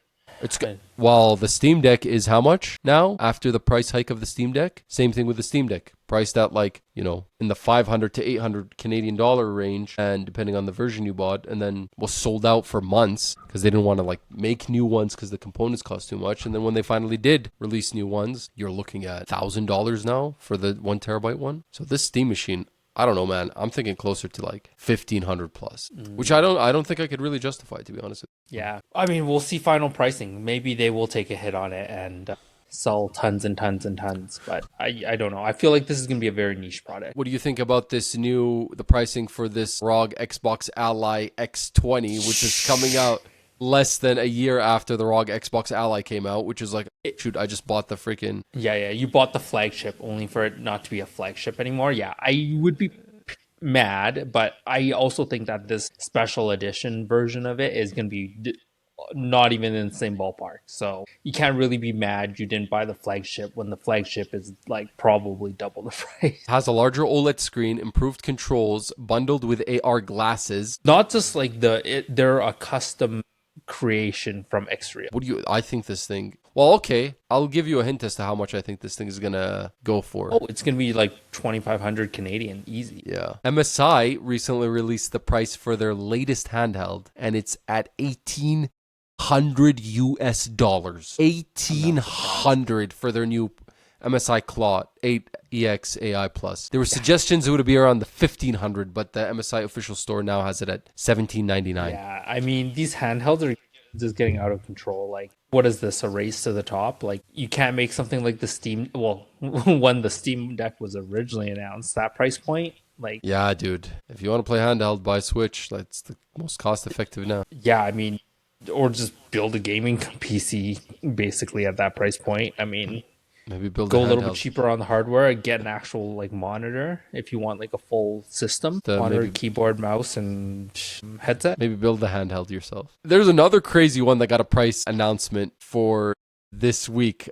A: It's well, the Steam Deck is how much now after the price hike of the Steam Deck? Same thing with the Steam Deck, priced at like, you know, in the 500 to 800 Canadian dollar range, and depending on the version you bought, and then was sold out for months because they didn't want to like make new ones because the components cost too much. And then when they finally did release new ones, you're looking at $1,000 now for the 1 terabyte one. So this Steam machine, I don't know, man. I'm thinking closer to like 1,500 plus, which I don't think I could really justify, to be honest.
B: Yeah, I mean, we'll see final pricing. Maybe they will take a hit on it and sell tons and tons and tons. But I don't know. I feel like this is going to be a very niche product.
A: What do you think about the pricing for this ROG Xbox Ally X20, which is coming out less than a year after the ROG Xbox Ally came out, which is like, shoot, I just bought the freaking...
B: Yeah, you bought the flagship only for it not to be a flagship anymore. Yeah, I would be mad, but I also think that this special edition version of it is going to be not even in the same ballpark. So you can't really be mad you didn't buy the flagship when the flagship is like probably double the price.
A: Has a larger OLED screen, improved controls, bundled with AR glasses.
B: Not just like they're a custom creation from Xreal.
A: I think this thing... Well, okay, I'll give you a hint as to how much I think this thing is going to go for.
B: Oh, it's going to be like 2,500 Canadian, easy.
A: Yeah. MSI recently released the price for their latest handheld, and it's at $1,800 US. $1,800 for their new MSI Claw 8EX AI Plus. There were suggestions it would be around the $1,500, but the MSI official store now has it at $1,799.
B: Yeah, I mean, these handhelds are just getting out of control. Like, what is this, a race to the top? Like, you can't make something like the Steam... Well, when the Steam Deck was originally announced, that price point, like...
A: Yeah, dude. If you want to play handheld, buy Switch. That's the most cost-effective now.
B: Yeah, I mean, or just build a gaming PC, basically, at that price point. I mean...
A: Maybe go
B: a little bit cheaper on the hardware, get an actual like monitor if you want like a full system, monitor, keyboard, mouse, and headset.
A: Maybe build the handheld yourself. There's another crazy one that got a price announcement for this week.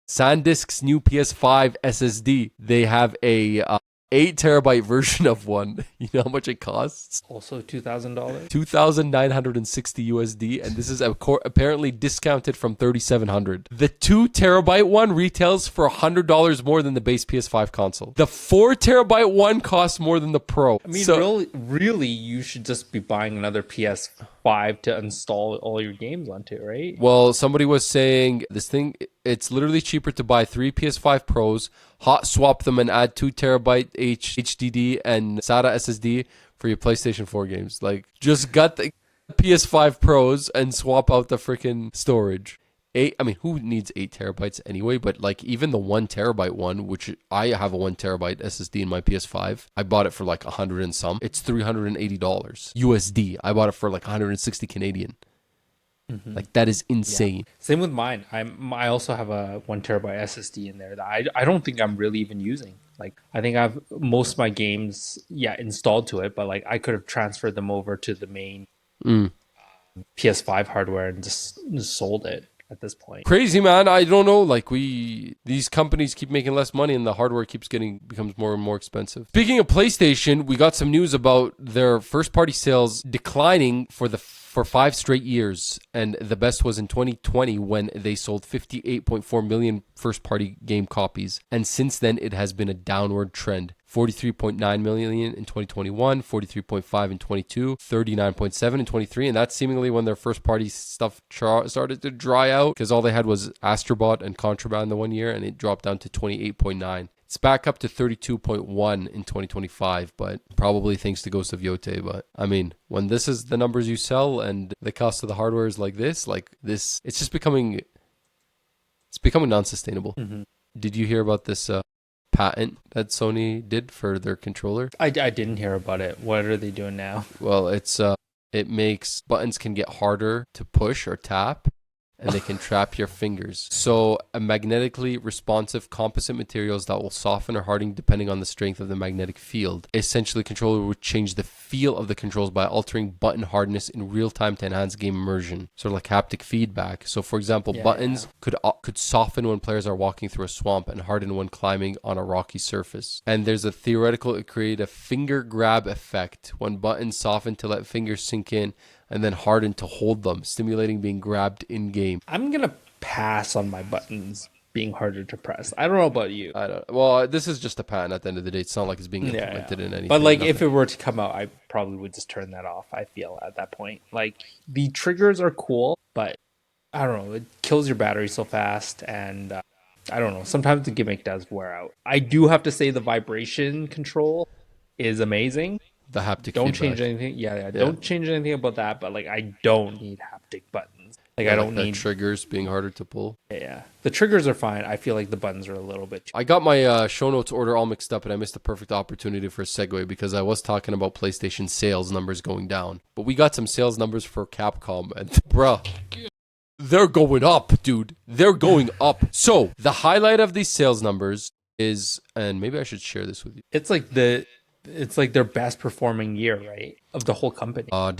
A: SanDisk's new PS5 SSD. They have a 8 terabyte version of one. You know how much it costs?
B: Also $2,000.
A: $2,960 USD, and this is apparently discounted from $3,700. The 2 terabyte one retails for $100 more than the base PS5 console. The 4 terabyte one costs more than the Pro.
B: I mean, really, you should just be buying another PS5 to install all your games onto, right?
A: Well, somebody was saying this thing, it's literally cheaper to buy 3 PS5 Pros, hot swap them, and add 2 terabyte HDD and SATA SSD for your PlayStation 4 games. Like, just got the PS5 Pros and swap out the freaking storage. I mean, who needs 8 terabytes anyway? But like, even the 1 terabyte one, which I have a 1 terabyte SSD in my PS5, I bought it for like 100 and some. It's $380 USD. I bought it for like 160 Canadian. Mm-hmm. Like, that is insane.
B: Yeah. Same with mine. I also have a 1 terabyte SSD in there that I don't think I'm really even using. Like, I think I have most of my games installed to it, but like I could have transferred them over to the main PS5 hardware and just sold it at this point.
A: Crazy, man. I don't know. Like, these companies keep making less money and the hardware becomes more and more expensive. Speaking of PlayStation, we got some news about their first party sales declining for 5 straight years, and the best was in 2020 when they sold 58.4 million first-party game copies, and since then it has been a downward trend. 43.9 million in 2021, 43.5 in 22, 39.7 in 23, and that's seemingly when their first-party stuff started to dry out, because all they had was Astrobot and Contraband the 1 year, and it dropped down to 28.9. It's back up to 32.1 in 2025, but probably thanks to Ghost of Yote. But I mean, when this is the numbers you sell and the cost of the hardware is like this, it's just becoming non-sustainable. Mm-hmm. Did you hear about this patent that Sony did for their controller?
B: I didn't hear about it. What are they doing now?
A: Well, it makes buttons can get harder to push or tap, and they can trap your fingers. So a magnetically responsive composite materials that will soften or harden depending on the strength of the magnetic field. Essentially, the controller would change the feel of the controls by altering button hardness in real time to enhance game immersion, sort of like haptic feedback. So for example, buttons could soften when players are walking through a swamp and harden when climbing on a rocky surface. And there's a theoretical it create a finger grab effect when buttons soften to let fingers sink in and then harden to hold them, stimulating being grabbed in-game.
B: I'm going to pass on my buttons being harder to press. I don't know about you.
A: Well, this is just a patent at the end of the day. It's not like it's being implemented in anything.
B: But like, if it were to come out, I probably would just turn that off, I feel, at that point. Like, the triggers are cool, but I don't know. It kills your battery so fast, and I don't know. Sometimes the gimmick does wear out. I do have to say the vibration control is amazing.
A: The haptic
B: don't
A: feedback.
B: Change anything. Yeah. Don't change anything about that. But like, I don't need haptic buttons. Like I don't need
A: triggers being harder to pull.
B: Yeah, the triggers are fine. I feel like the buttons are a little bit.
A: I got my show notes order all mixed up, and I missed the perfect opportunity for a segue because I was talking about PlayStation sales numbers going down, but we got some sales numbers for Capcom, and bruh, they're going up, dude. They're going up. So the highlight of these sales numbers is, and maybe I should share this with you.
B: It's like their best performing year, right, of the whole company.
A: Well,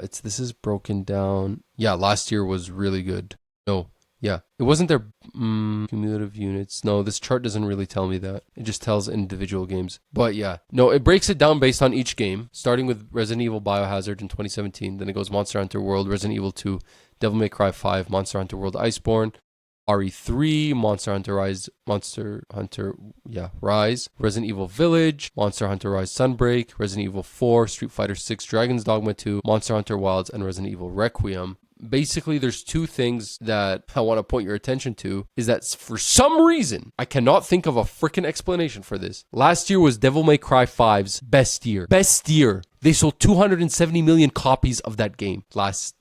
A: this is broken down. Yeah, last year was really good. No, yeah, it wasn't their cumulative units. No, this chart doesn't really tell me that. It just tells individual games. But yeah, no, it breaks it down based on each game, starting with Resident Evil Biohazard in 2017. Then it goes Monster Hunter World, Resident Evil 2, Devil May Cry 5, Monster Hunter World Iceborne, RE3, Monster Hunter Rise, Resident Evil Village, Monster Hunter Rise Sunbreak, Resident Evil 4, Street Fighter 6, Dragon's Dogma 2, Monster Hunter Wilds, and Resident Evil Requiem. Basically, there's two things that I want to point your attention to, is that for some reason, I cannot think of a freaking explanation for this. Last year was Devil May Cry 5's best year. Best year. They sold 270 million copies of that game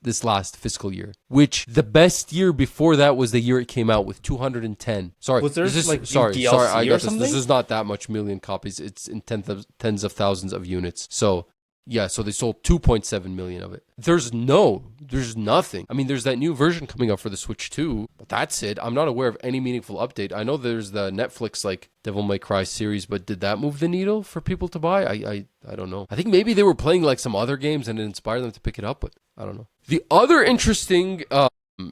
A: this last fiscal year, which the best year before that was the year it came out with 210. Sorry,
B: was there
A: sorry,
B: I
A: got this. This is not that much million copies. It's in tens of thousands of units. So yeah, so they sold 2.7 million of it. There's nothing. I mean, there's that new version coming out for the Switch 2, but that's it. I'm not aware of any meaningful update. I know there's the Netflix, like, Devil May Cry series, but did that move the needle for people to buy? I don't know. I think maybe they were playing, like, some other games and it inspired them to pick it up, but I don't know. The other interesting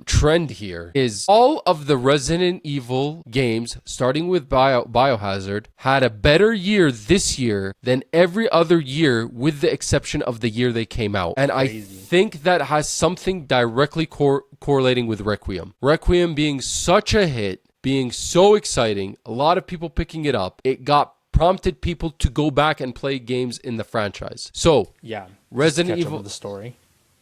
A: trend here is all of the Resident Evil games, starting with Biohazard, had a better year this year than every other year, with the exception of the year they came out. And I think that has something directly correlating with Requiem. Requiem being such a hit, being so exciting, a lot of people picking it up. It prompted people to go back and play games in the franchise. So
B: yeah,
A: Resident Evil,
B: the story.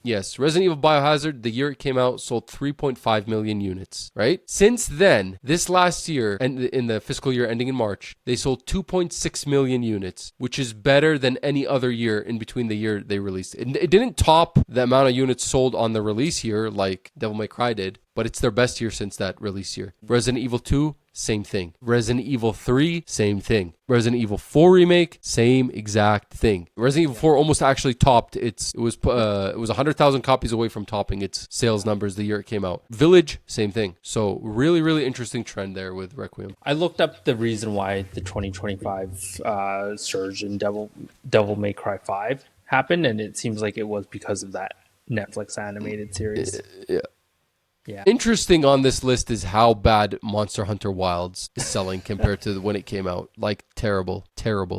A: Yes, Resident Evil Biohazard, the year it came out, sold 3.5 million units, right? Since then, this last year, and in the fiscal year ending in March, they sold 2.6 million units, which is better than any other year in between the year they released. It didn't top the amount of units sold on the release year like Devil May Cry did, but it's their best year since that release year. Resident Evil 2, same thing. Resident Evil 3, same thing. Resident Evil 4 Remake, same exact thing. Resident Evil 4 almost actually topped it was 100,000 copies away from topping its sales numbers the year it came out. Village, same thing. So really, really interesting trend there with Requiem.
B: I looked up the reason why the 2025 surge in Devil May Cry 5 happened, and it seems like it was because of that Netflix animated series.
A: Yeah.
B: Yeah.
A: Interesting on this list is how bad Monster Hunter Wilds is selling compared to when it came out. Like, terrible.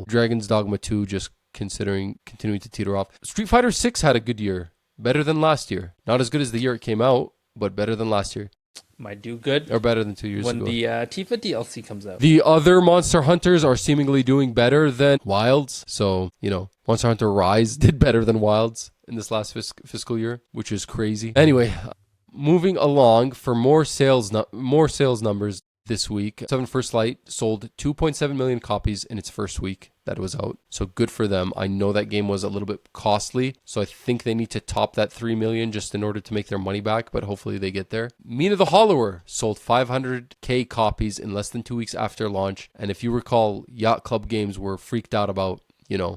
A: Dragon's Dogma 2 just continuing to teeter off. Street Fighter 6 had a good year. Better than last year. Not as good as the year it came out, but better than last year.
B: Might do good.
A: Or better than 2 years ago.
B: When the Tifa DLC comes out.
A: The other Monster Hunters are seemingly doing better than Wilds. So, Monster Hunter Rise did better than Wilds in this last fiscal year, which is crazy. Anyway, moving along, for more sales numbers this week, Seven First Light sold 2.7 million copies in its first week that it was out. So good for them. I know that game was a little bit costly, so I think they need to top that 3 million just in order to make their money back, but hopefully they get there. Mina the Hollower sold 500k copies in less than 2 weeks after launch, and if you recall, Yacht Club Games were freaked out about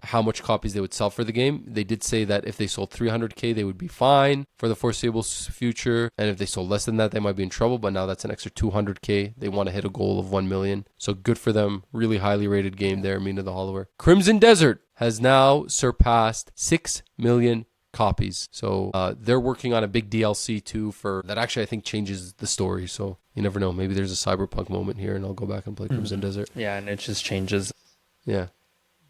A: how much copies they would sell for the game. They did say that if they sold 300k, they would be fine for the foreseeable future. And if they sold less than that, they might be in trouble. But now that's an extra 200k. They want to hit a goal of 1 million. So good for them. Really highly rated game there, Mina the Hollower. Crimson Desert has now surpassed 6 million copies. So they're working on a big DLC too that actually I think changes the story. So you never know. Maybe there's a cyberpunk moment here and I'll go back and play Crimson Desert.
B: Yeah, and it just changes.
A: Yeah.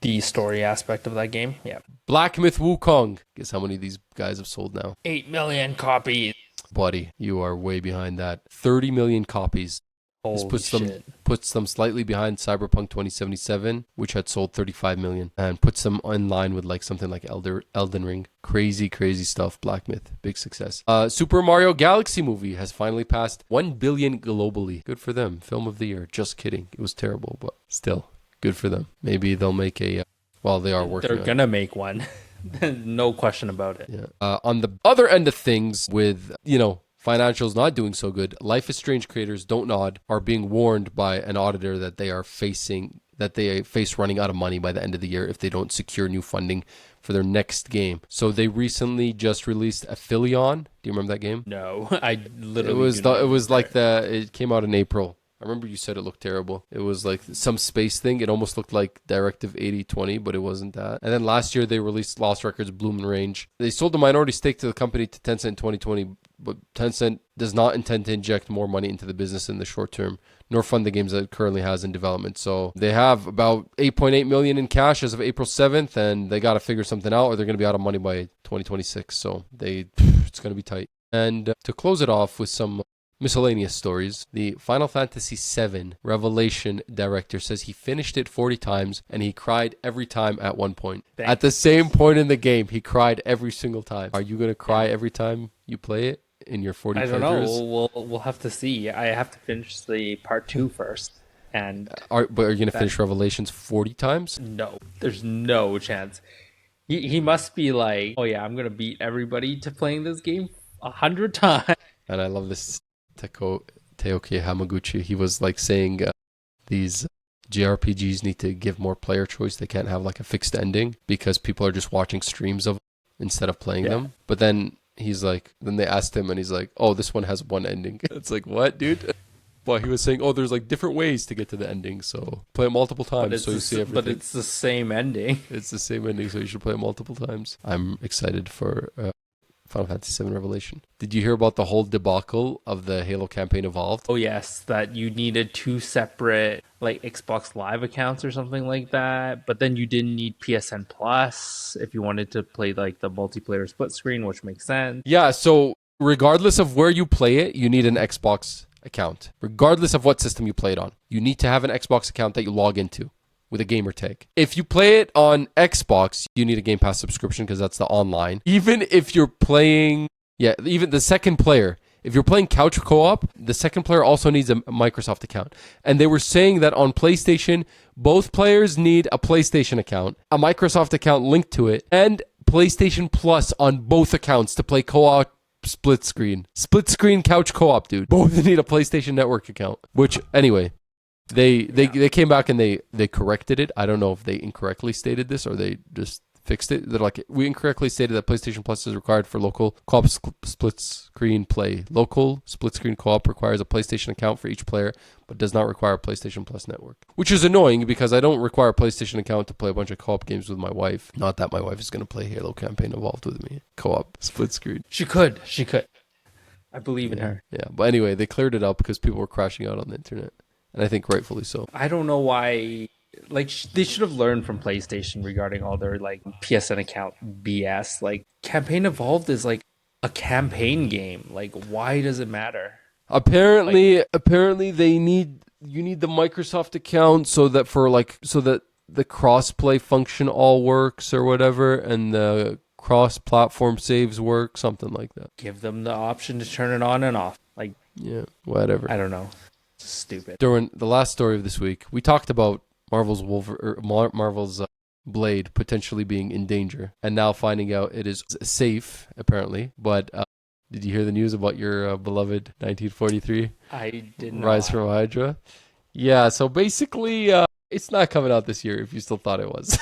B: The story aspect of that game. Yeah.
A: Black Myth Wukong. Guess how many of these guys have sold now?
B: 8 million copies.
A: Buddy, you are way behind that. 30 million copies. This puts them slightly behind Cyberpunk 2077, which had sold 35 million, and puts them in line with something like Elden Ring. Crazy stuff. Black Myth, big success. Super Mario Galaxy movie has finally passed 1 billion globally. Good for them. Film of the year. Just kidding. It was terrible, but still. Good for them. Maybe they'll make they are working.
B: They're gonna make one. No question about it.
A: Yeah. On the other end of things, with financials not doing so good, Life is Strange creators Don't Nod are being warned by an auditor that they face running out of money by the end of the year if they don't secure new funding for their next game. So they recently just released Aphelion. Do you remember that game?
B: No, I literally
A: it came out in April. I remember you said it looked terrible. It was like some space thing. It almost looked like Directive 8020, but it wasn't that. And then last year they released Lost Records Bloom and Range. They sold a minority stake to the company to Tencent in 2020, but Tencent does not intend to inject more money into the business in the short term, nor fund the games that it currently has in development. So they have about 8.8 million in cash as of April 7th, and they got to figure something out or they're going to be out of money by 2026. So it's going to be tight. And to close it off with some miscellaneous stories, the Final Fantasy VII Revelation director says he finished it 40 times and he cried every time at one point.
B: Thanks.
A: At the same point in the game, he cried every single time. Are you going to cry every time you play it in your 40 playthroughs?
B: I don't know. We'll have to see. I have to finish the part 2 first. And
A: are you going to finish Revelations 40 times?
B: No, there's no chance. He must be like, oh yeah, I'm going to beat everybody to playing this game 100 times.
A: And I love this Teoki Hamaguchi. He was like saying these JRPGs need to give more player choice. They can't have like a fixed ending because people are just watching streams of instead of playing them. But then then they asked him and he's like, oh, this one has one ending. It's like, what, dude? Well, he was saying, oh, there's like different ways to get to the ending. So play it multiple times so you see everything.
B: But it's the same ending.
A: It's the same ending, so you should play it multiple times. I'm excited for Final Fantasy VII Revelation. Did you hear about the whole debacle of the Halo campaign Evolved?
B: Oh yes, that you needed 2 separate like Xbox Live accounts or something like that. But then you didn't need PSN Plus if you wanted to play like the multiplayer split screen, which makes sense.
A: Yeah, so regardless of where you play it, you need an Xbox account. Regardless of what system you play it on, you need to have an Xbox account that you log into with a gamer tag. If you play it on Xbox, you need a Game Pass subscription because that's the online. Even if you're playing, even the second player, if you're playing couch co-op, the second player also needs a Microsoft account. And they were saying that on PlayStation, both players need a PlayStation account, a Microsoft account linked to it, and PlayStation Plus on both accounts to play co-op split screen couch co-op, dude. Both need a PlayStation Network account, which anyway, They came back and they corrected it. I don't know if they incorrectly stated this or they just fixed it. They're like, we incorrectly stated that PlayStation Plus is required for local co-op split screen play. Local split screen co-op requires a PlayStation account for each player, but does not require a PlayStation Plus network. Which is annoying because I don't require a PlayStation account to play a bunch of co-op games with my wife. Not that my wife is going to play Halo campaign Evolved with me. Co-op split screen.
B: She could. I believe in her.
A: Yeah, but anyway, they cleared it up because people were crashing out on the internet. And I think rightfully so.
B: I don't know why. Like, they should have learned from PlayStation regarding all their like PSN account BS. Like, Campaign Evolved is like a campaign game. Like, why does it matter?
A: Apparently, you need the Microsoft account so that the cross-play function all works or whatever, and the cross-platform saves work, something like that.
B: Give them the option to turn it on and off. Like,
A: yeah, whatever.
B: I don't know. Stupid.
A: During the last story of this week, we talked about Marvel's Blade potentially being in danger, and now finding out it is safe, apparently. But did you hear the news about your beloved 1943?
B: I did not.
A: Rise from Hydra? Yeah, so basically, it's not coming out this year if you still thought it was.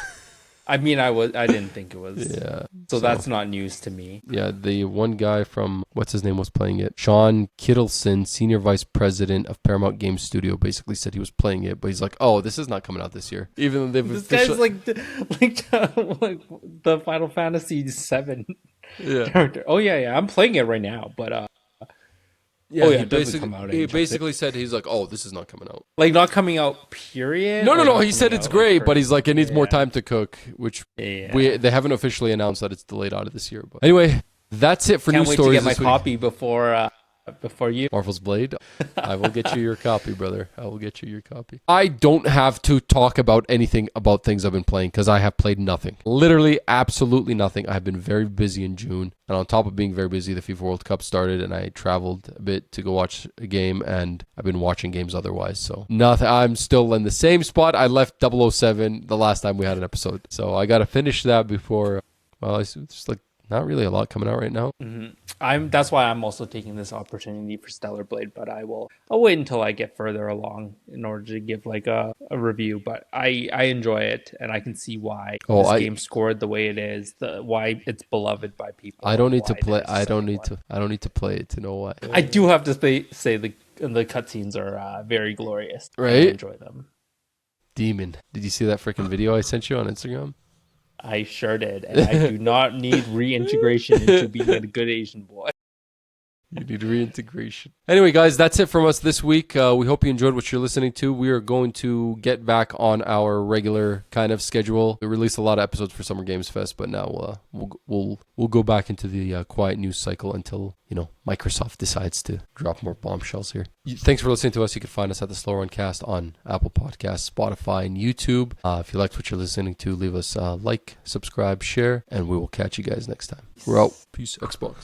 B: I mean, I didn't think it was.
A: Yeah.
B: So that's not news to me.
A: Yeah, the one guy from, what's his name, was playing it. Sean Kittleson, Senior Vice President of Paramount Games Studio, basically said he was playing it, but he's like, oh, this is not coming out this year. Even though they've
B: This guy's like the Final Fantasy VII character. Oh, yeah, I'm playing it right now, but...
A: Yeah,
B: it doesn't come out.
A: He basically said, he's like, oh, this is not coming out.
B: Like, not coming out, period?
A: No. He said it's great, but he's like, it needs more time to cook, which they haven't officially announced that it's delayed out of this year. But anyway, that's it for news stories.
B: Can't wait to get my copy before you.
A: Marvel's Blade. I will get you your copy, brother. I will get you your copy. I don't have to talk about anything about things I've been playing because I have played nothing. Literally, absolutely nothing. I have been very busy in June. And on top of being very busy, the FIFA World Cup started and I traveled a bit to go watch a game, and I've been watching games otherwise. So nothing. I'm still in the same spot I left 007 the last time we had an episode. So I got to finish that before Well, it's just like not really a lot coming out right now.
B: That's why I'm also taking this opportunity for Stellar Blade, but I'll wait until I get further along in order to give like a review. But I enjoy it, and I can see why this game scored the way it is, why it's beloved by people.
A: I don't need to play. I don't need to play it to know why.
B: I do have to say the cutscenes are very glorious.
A: Right?
B: I enjoy them.
A: Demon. Did you see that freaking video I sent you on Instagram?
B: I sure did, and I do not need reintegration into being a good Asian boy.
A: You need reintegration. Anyway, guys, that's it from us this week. We hope you enjoyed what you're listening to. We are going to get back on our regular kind of schedule. We released a lot of episodes for Summer Games Fest, but now we'll go back into the quiet news cycle until Microsoft decides to drop more bombshells here. Thanks for listening to us. You can find us at the Slow Run Cast on Apple Podcasts, Spotify, and YouTube. If you liked what you're listening to, leave us a like, subscribe, share, and we will catch you guys next time. We're out. Peace, Xbox.